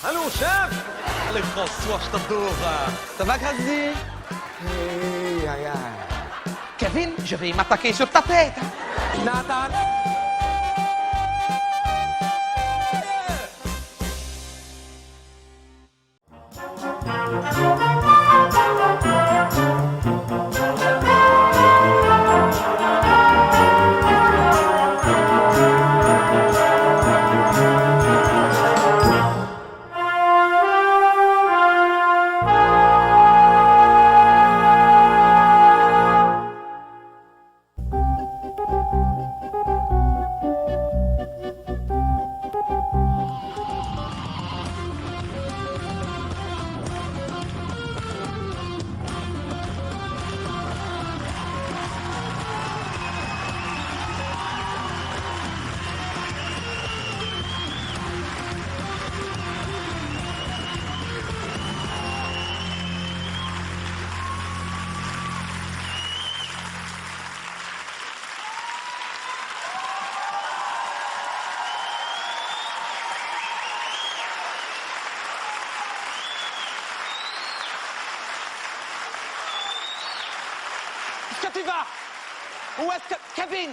Allô, chef! Allez, François, je t'adore. Ça va, Grady? Aïe, aïe, aïe. Kevin, je vais m'attaquer sur ta tête. Nathan! Est-ce que tu vas? Où est-ce que... Kevin!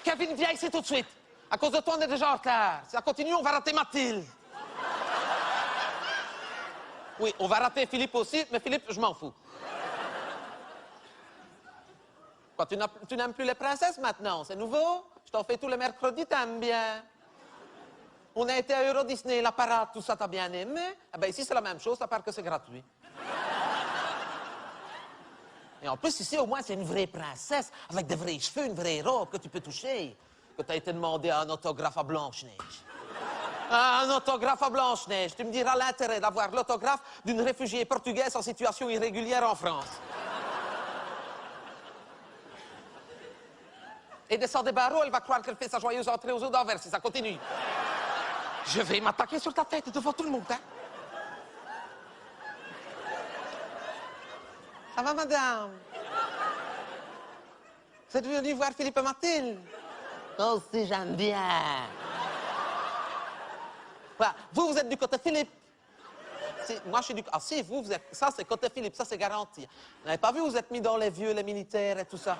Kevin, viens ici tout de suite. À cause de toi, on est déjà en retard. Si ça continue, on va rater Mathilde. Oui, on va rater Philippe aussi, mais Philippe, je m'en fous. Quoi, tu n'aimes plus les princesses maintenant? C'est nouveau? Je t'en fais tous les mercredis, t'aimes bien. On a été à Euro Disney, la parade, tout ça, t'as bien aimé? Eh ben ici, c'est la même chose, à part que c'est gratuit. Et en plus, ici, au moins, c'est une vraie princesse, avec de vrais cheveux, une vraie robe que tu peux toucher. Que tu as été demandé un autographe à Blanche-Neige. Un autographe à Blanche-Neige. Tu me diras l'intérêt d'avoir l'autographe d'une réfugiée portugaise en situation irrégulière en France. Et descend des barreaux, elle va croire qu'elle fait sa joyeuse entrée aux eaux d'Anvers si ça continue. Je vais m'attaquer sur ta tête devant tout le monde, hein? Ça va, madame? Vous êtes venue voir Philippe et Mathilde? Oh, si, j'aime bien. Voilà. Vous êtes du côté Philippe. Si, moi, je suis du... Ah si, vous êtes... Ça, c'est côté Philippe, ça, c'est garanti. Vous n'avez pas vu, vous êtes mis dans les vieux, les militaires et tout ça.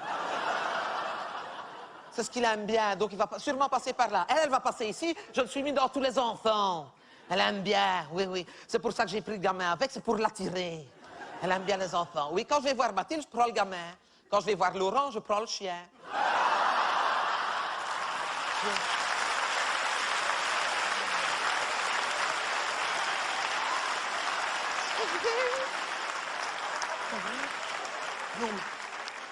C'est ce qu'il aime bien, donc il va sûrement passer par là. Elle va passer ici, je le suis mis dans tous les enfants. Elle aime bien, oui, oui. C'est pour ça que j'ai pris le gamin avec, c'est pour l'attirer. Elle aime bien les enfants. Oui, quand je vais voir Mathilde, je prends le gamin. Quand je vais voir Laurent, je prends le chien. Non,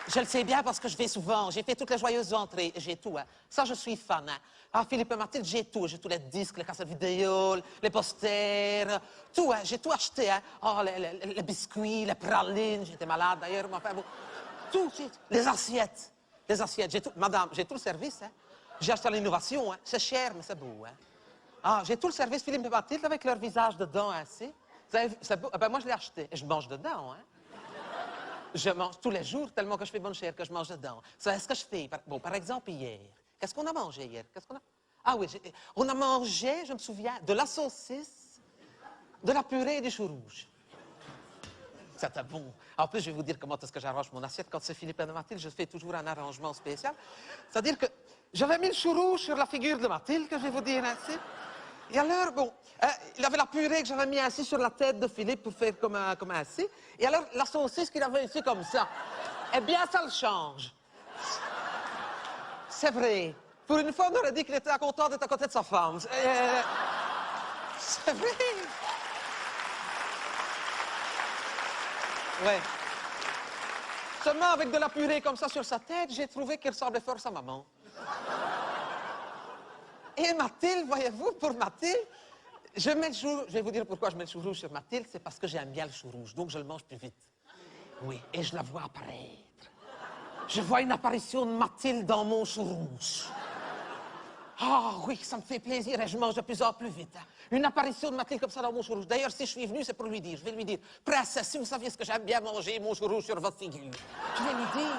je le sais bien parce que je vais souvent. J'ai fait toutes les joyeuses entrées. J'ai tout, hein. Ça, je suis fan, hein. Ah, Philippe et Mathilde, j'ai tout. J'ai tous les disques, les cassettes vidéo, les posters. Tout, hein. J'ai tout acheté, hein. Oh, les biscuits, les pralines. J'étais malade, d'ailleurs. Mais enfin, bon. Tout, les assiettes. Les assiettes. J'ai tout. Madame, j'ai tout le service, hein. J'ai acheté l'innovation, hein. C'est cher, mais c'est beau, hein. Ah, j'ai tout le service Philippe et Mathilde avec leur visage dedans, ainsi. C'est beau. Ah, ben, moi, je l'ai acheté. Et je mange dedans, hein. Je mange tous les jours, tellement que je fais bonne chère que je mange dedans. C'est ce que je fais. Bon, par exemple, hier. Qu'est-ce qu'on a mangé hier? Qu'est-ce qu'on a... Ah oui, on a mangé, je me souviens, de la saucisse, de la purée et du chou rouge. C'était bon. En plus, je vais vous dire comment est-ce que j'arrange mon assiette. Quand c'est Philippe et Mathilde, je fais toujours un arrangement spécial. C'est-à-dire que j'avais mis le chou rouge sur la figure de Mathilde, que je vais vous dire ainsi. Et alors, bon, il avait la purée que j'avais mis ainsi sur la tête de Philippe pour faire comme ainsi. Et alors, la saucisse qu'il avait ici comme ça. Eh bien, ça le change. C'est vrai. Pour une fois, on aurait dit qu'il était content d'être à côté de sa femme. C'est vrai. Ouais. Seulement, avec de la purée comme ça sur sa tête, j'ai trouvé qu'il ressemblait fort à sa maman. Et Mathilde, voyez-vous, pour Mathilde, je vais vous dire pourquoi je mets le chou rouge sur Mathilde, c'est parce que j'aime bien le chou rouge, donc je le mange plus vite. Oui, et je la vois apparaître. Je vois une apparition de Mathilde dans mon chou rouge. Ah oui, ça me fait plaisir et je mange de plus en plus vite. Hein. Une apparition de Mathilde comme ça dans mon chou rouge. D'ailleurs, si je suis venu, c'est pour lui dire. Je vais lui dire, princesse, si vous saviez ce que j'aime bien manger, mon chou rouge sur votre figure. Je vais lui dire,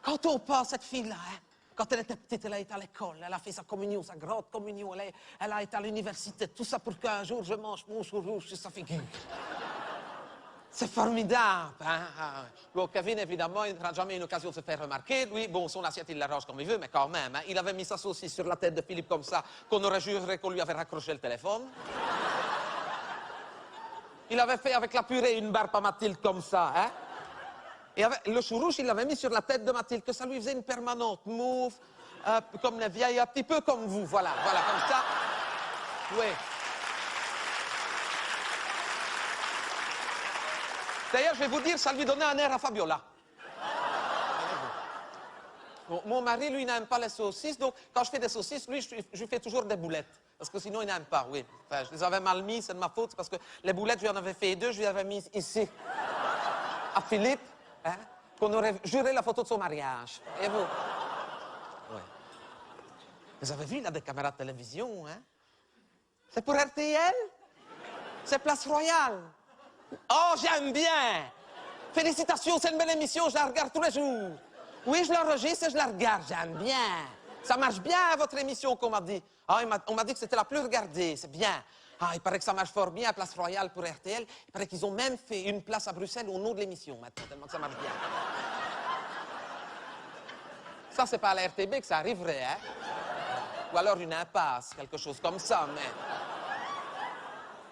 quand on pense cette fille-là, hein, Quand elle était petite, elle a été à l'école, elle a fait sa communion, sa grande communion, elle a été à l'université, tout ça pour qu'un jour je mange mon chou rouge sur sa figure. C'est formidable, hein? Bon, Kevin, évidemment, il n'aura jamais une occasion de se faire remarquer. Lui, bon, son assiette, il l'arrange comme il veut, mais quand même, hein, il avait mis sa saucisse sur la tête de Philippe comme ça, qu'on aurait juré qu'on lui avait raccroché le téléphone. Il avait fait avec la purée une barbe à Mathilde comme ça, hein? Et avec le chou rouge, il l'avait mis sur la tête de Mathilde, que ça lui faisait une permanente mouve, comme les vieilles, un petit peu comme vous, voilà, comme ça. Oui. D'ailleurs, je vais vous dire, ça lui donnait un air à Fabiola. Bon, mon mari, lui, n'aime pas les saucisses, donc quand je fais des saucisses, lui, je lui fais toujours des boulettes. Parce que sinon, il n'aime pas, oui. Enfin, je les avais mal mis, c'est de ma faute, parce que les boulettes, je lui en avais fait 2, je lui avais mis ici, à Philippe, hein, qu'on aurait juré la photo de son mariage. Et vous? Oui. Vous avez vu, il a des caméras de télévision, hein? C'est pour RTL? C'est Place Royale. Oh, j'aime bien! Félicitations, c'est une belle émission, je la regarde tous les jours. Oui, je l'enregistre et je la regarde, j'aime bien. Ça marche bien, votre émission, qu'on m'a dit. Ah, on m'a dit que c'était la plus regardée, c'est bien. Ah, il paraît que ça marche fort bien à Place Royale pour RTL. Il paraît qu'ils ont même fait une place à Bruxelles au nom de l'émission, maintenant, tellement que ça marche bien. Ça, c'est pas à la RTB que ça arriverait, hein? Ou alors une impasse, quelque chose comme ça, mais...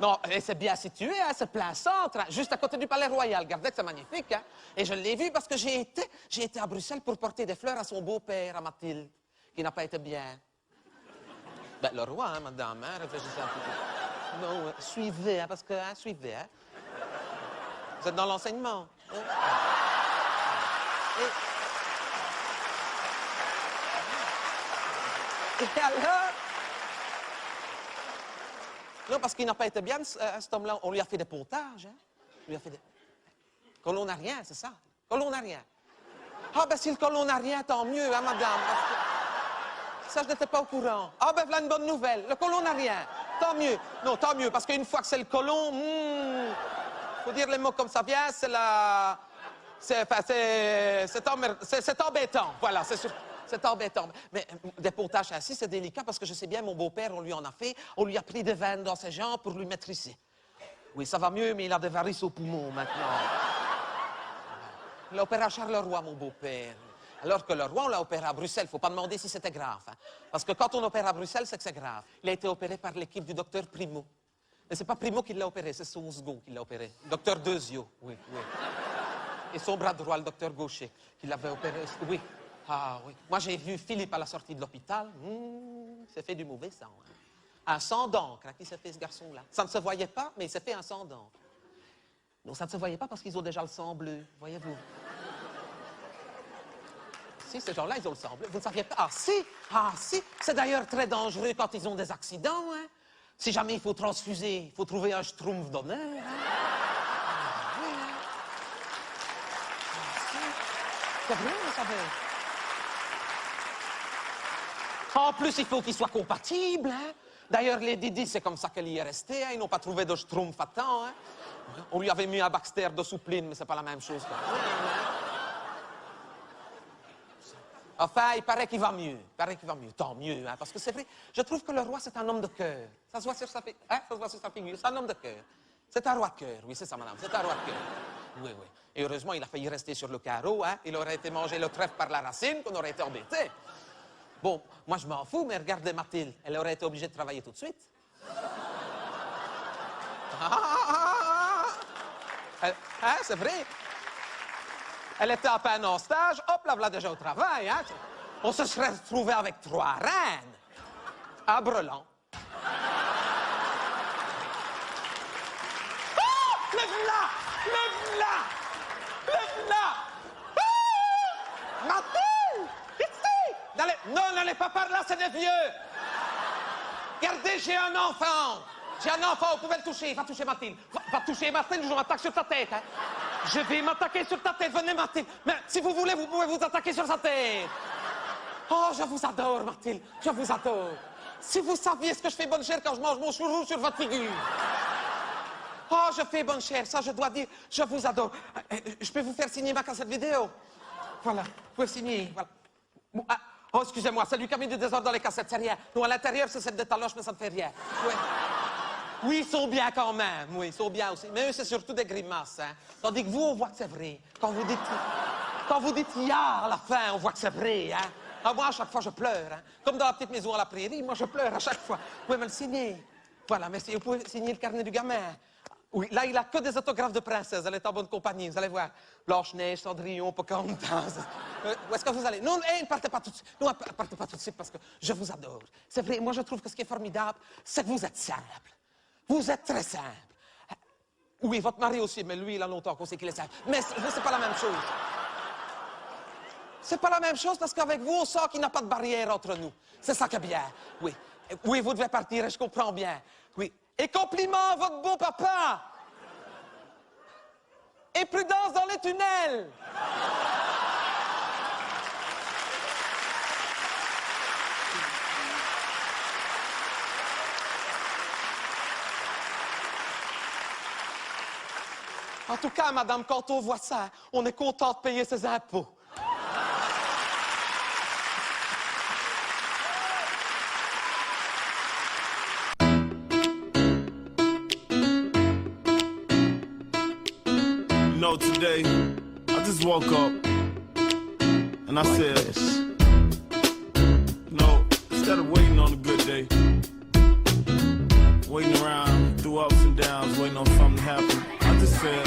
Non, c'est bien situé, hein, c'est plein centre, hein, juste à côté du Palais Royal. Regardez que c'est magnifique, hein. Et je l'ai vu parce que j'ai été à Bruxelles pour porter des fleurs à son beau-père, à Mathilde, qui n'a pas été bien. Ben, le roi, hein, madame, hein, réfléchissez un petit peu. Non, suivez, hein, parce que, hein, suivez, hein. Vous êtes dans l'enseignement. Hein? Et alors... Non, parce qu'il n'a pas été bien, cet homme-là. On lui a fait des pontages, hein. On lui a fait des... Colonarien, c'est ça. Colonarien. Ah, ben si le colonarien, tant mieux, hein, madame. Parce que... Ça, je n'étais pas au courant. Ah, ben voilà une bonne nouvelle. Le colonarien, tant mieux. Non, tant mieux, parce qu'une fois que c'est le colon, faut dire les mots comme ça vient, c'est la... C'est embêtant, voilà, c'est sûr. C'est embêtant. Mais des pontages ainsi, c'est délicat parce que je sais bien, mon beau-père, on lui en a fait. On lui a pris des veines dans ses jambes pour lui mettre ici. Oui, ça va mieux, mais il a des varices aux poumons maintenant. Il l'a opéré à Charleroi, mon beau-père. Alors que le roi, on l'a opéré à Bruxelles. Il ne faut pas demander si c'était grave. Hein. Parce que quand on opère à Bruxelles, c'est que c'est grave. Il a été opéré par l'équipe du docteur Primo. Mais c'est pas Primo qui l'a opéré, c'est son second qui l'a opéré. Docteur Dezio, oui. Et son bras droit, le docteur Gaucher, qui l'avait opéré. Oui. Ah oui. Moi, j'ai vu Philippe à la sortie de l'hôpital. Il s'est fait du mauvais sang. Hein. Un sang d'encre, hein, qui s'est fait ce garçon-là. Ça ne se voyait pas, mais il s'est fait un sang d'encre. Non, ça ne se voyait pas parce qu'ils ont déjà le sang bleu, voyez-vous. Si, ces gens-là, ils ont le sang bleu. Vous ne saviez pas? Ah si. C'est d'ailleurs très dangereux quand ils ont des accidents. Hein. Si jamais il faut transfuser, il faut trouver un schtroumpf d'honneur. Hein. C'est vrai, vous savez. En plus, il faut qu'il soit compatible. Hein? D'ailleurs, les Didi, c'est comme ça qu'elle y est restée. Hein? Ils n'ont pas trouvé de schtroumpf à temps. Hein? On lui avait mis un Baxter de soupline, mais c'est pas la même chose. Enfin, il paraît qu'il va mieux. Tant mieux, hein? Parce que c'est vrai, je trouve que le roi, c'est un homme de cœur. Ça se voit sur sa, ça se voit sur sa figure. C'est un homme de cœur. C'est un roi de cœur. Oui, c'est ça, madame. C'est un roi de cœur. Oui. Et heureusement, il a failli rester sur le carreau. Hein? Il aurait été mangé le trèfle par la racine, qu'on aurait été embêté. Bon, moi je m'en fous, mais regardez Mathilde, elle aurait été obligée de travailler tout de suite. Hein, c'est vrai. Elle était à peine en stage, hop, là, voilà déjà au travail. Hein. On se serait retrouvé avec 3 reines. À Brelan. Oh, le v'là. Mathilde, ici. Non, n'allez pas par là, c'est des vieux. Regardez, j'ai un enfant, vous pouvez le toucher, va toucher Mathilde. Va toucher Mathilde, je m'attaque sur ta tête. Hein. Je vais m'attaquer sur ta tête, venez Mathilde. Mais si vous voulez, vous pouvez vous attaquer sur sa tête. Oh, je vous adore, Mathilde, je vous adore. Si vous saviez ce que je fais bonne chère quand je mange mon chouchou sur votre figure. Oh, je fais bonne chère, ça je dois dire, je vous adore. Je peux vous faire signer ma cassette vidéo? Voilà, vous pouvez signer, voilà. Oh, excusez-moi, c'est lui qui a mis du désordre dans les cassettes, c'est rien. Non, à l'intérieur, c'est celle de taloche, mais ça ne fait rien. Oui. Oui, ils sont bien quand même. Oui, ils sont bien aussi. Mais eux, c'est surtout des grimaces, hein. Tandis que vous, on voit que c'est vrai. Quand vous dites ya à la fin, on voit que c'est vrai, hein. Ah, moi, à chaque fois, je pleure, hein. Comme dans la petite maison à la prairie, moi, je pleure à chaque fois. Vous pouvez me le signer. Voilà, merci. Vous pouvez signer le carnet du gamin. Oui, là, il a que des autographes de princesse. Elle est en bonne compagnie, vous allez voir. Blanche-Neige, Cendrillon, Pocahontas. Où est-ce que vous allez? Non, ne partez pas tout de suite. Non, partez pas tout de suite parce que je vous adore. C'est vrai, moi, je trouve que ce qui est formidable, c'est que vous êtes simple. Vous êtes très simple. Oui, votre mari aussi, mais lui, il a longtemps qu'on sait qu'il est simple. Mais c'est pas la même chose. C'est pas la même chose parce qu'avec vous, on sent qu'il n'y a pas de barrière entre nous. C'est ça qui est bien. Oui. Oui, vous devez partir et je comprends bien. Oui. Et compliment à votre beau papa. Et prudence dans les tunnels. En tout cas, madame, quand on voit ça, on est content de payer ses impôts. You know, today, I just woke up and I said, you know, instead of waiting on a good day, waiting around through ups and downs, waiting on something to happen, I just said,